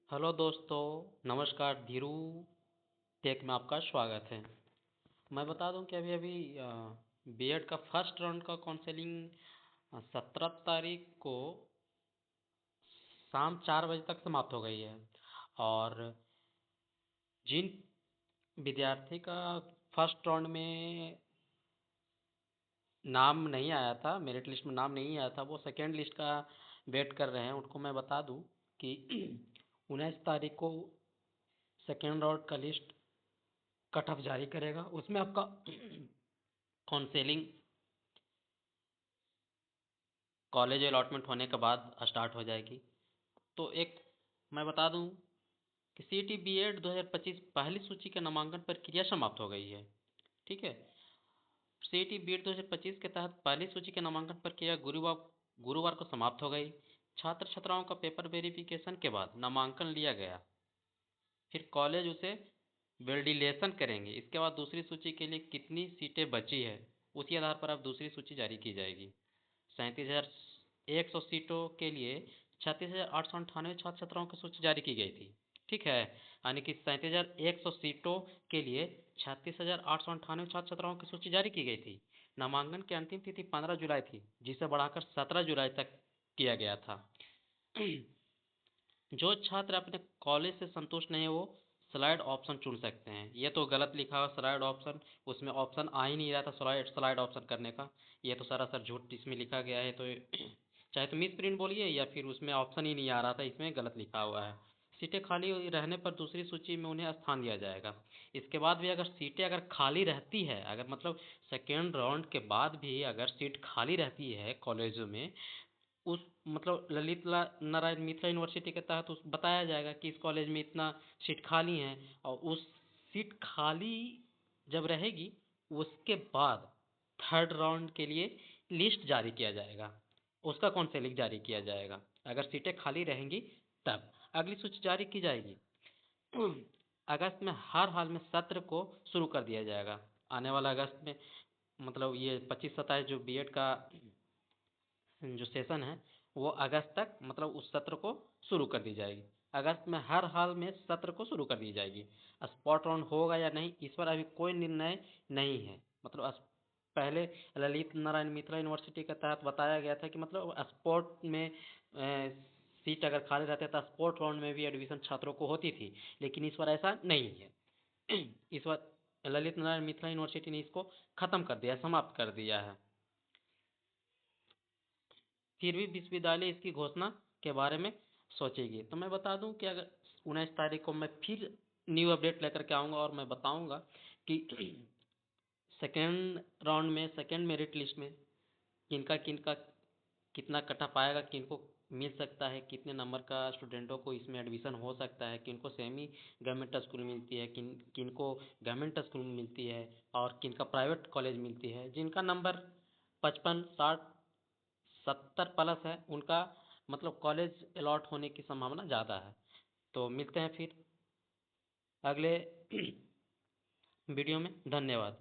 Hello दोस्तों, नमस्कार। Dhiru take में आपका स्वागत है। मैं बता दूं कि अभी अभी बीएड का फर्स्ट राउंड का काउंसलिंग 17 तारीख को शाम 4 बजे तक समाप्त हो गई है। और जिन विद्यार्थी का फर्स्ट राउंड में नाम नहीं आया था, मेरिट लिस्ट में नाम नहीं आया था, वो सेकेंड लिस्ट का वेट कर रहे हैं। उनको मैं बता दूं कि 19 तारीख को सेकेंड राउंड का लिस्ट कट ऑफ जारी करेगा। उसमें आपका काउंसलिंग कॉलेज अलॉटमेंट होने के बाद स्टार्ट हो जाएगी। तो एक मैं बता दूं कि सीईटी बीएड 2025 पहली सूची के नामांकन प्रक्रिया समाप्त हो गई है। ठीक है। सीईटी बीएड 2025 के तहत पहली सूची के नामांकन प्रक्रिया गुरुवार को समाप्त हो गई। छात्र छात्राओं का पेपर वेरिफिकेशन के बाद नामांकन लिया गया। फिर कॉलेज उसे वैलिडेशन करेंगे। इसके बाद दूसरी सूची के लिए कितनी सीटें बची है, उसी आधार पर अब दूसरी सूची जारी की जाएगी। 37,100 सीटों के लिए 36,898 छात्र छात्राओं की सूची जारी की गई थी। ठीक है। यानी कि 37,100 सीटों के लिए 36,898 छात्र छात्राओं की सूची जारी की गई थी। नामांकन की अंतिम तिथि 15 जुलाई थी, जिसे बढ़ाकर 17 जुलाई तक किया गया था। जो छात्र अपने कॉलेज से संतुष्ट नहीं है वो स्लाइड ऑप्शन चुन सकते हैं। ये तो गलत लिखा हुआ स्लाइड ऑप्शन, उसमें ऑप्शन आ ही नहीं रहा था स्लाइड ऑप्शन करने का। ये तो सरासर झूठ इसमें लिखा गया है। तो चाहे तो मिस प्रिंट बोलिए या फिर उसमें ऑप्शन ही नहीं आ रहा था, इसमें गलत लिखा हुआ है। सीटें खाली रहने पर दूसरी सूची में उन्हें स्थान दिया जाएगा। इसके बाद भी अगर सीटें अगर खाली रहती है, अगर मतलब सेकेंड राउंड के बाद भी अगर सीट खाली रहती है कॉलेजों में, उस मतलब ललित नारायण मिथिला यूनिवर्सिटी के तहत उस बताया जाएगा कि इस कॉलेज में इतना सीट खाली है। और उस सीट खाली जब रहेगी, उसके बाद थर्ड राउंड के लिए लिस्ट जारी किया जाएगा, उसका काउंसलिंग जारी किया जाएगा। अगर सीटें खाली रहेंगी तब अगली सूची जारी की जाएगी। अगस्त में हर हाल में सत्र को शुरू कर दिया जाएगा। आने वाला अगस्त में, मतलब ये 25-27 जो बीएड का जो सेशन है वो अगस्त तक, मतलब उस सत्र को शुरू कर दी जाएगी। अगस्त में हर हाल में सत्र को शुरू कर दी जाएगी। स्पॉट राउंड होगा या नहीं, इस पर अभी कोई निर्णय नहीं है। मतलब पहले ललित नारायण मिथिला यूनिवर्सिटी के तहत बताया गया था कि मतलब स्पॉट में सीट अगर खाली रहते तो स्पॉट राउंड में भी एडमिशन छात्रों को होती थी, लेकिन इस बार ऐसा नहीं है। इस बार ललित नारायण मिथिला यूनिवर्सिटी ने इसको खत्म कर दिया, समाप्त कर दिया है। फिर भी विश्वविद्यालय इसकी घोषणा के बारे में सोचेगी। तो मैं बता दूं कि अगर 19 तारीख को मैं फिर न्यू अपडेट लेकर के आऊँगा और मैं बताऊंगा कि सेकेंड राउंड में, सेकेंड मेरिट लिस्ट में किनका किनका कितना कट ऑफ आएगा, किनको मिल सकता है, कितने नंबर का स्टूडेंटों को इसमें एडमिशन हो सकता है, किनको सेमी गवर्नमेंट स्कूल मिलती है, किनको गवर्नमेंट स्कूल मिलती है, और किनका प्राइवेट कॉलेज मिलती है। जिनका नंबर 55, 60, 70 प्लस है, उनका मतलब कॉलेज अलॉट होने की संभावना ज़्यादा है। तो मिलते हैं फिर अगले वीडियो में। धन्यवाद।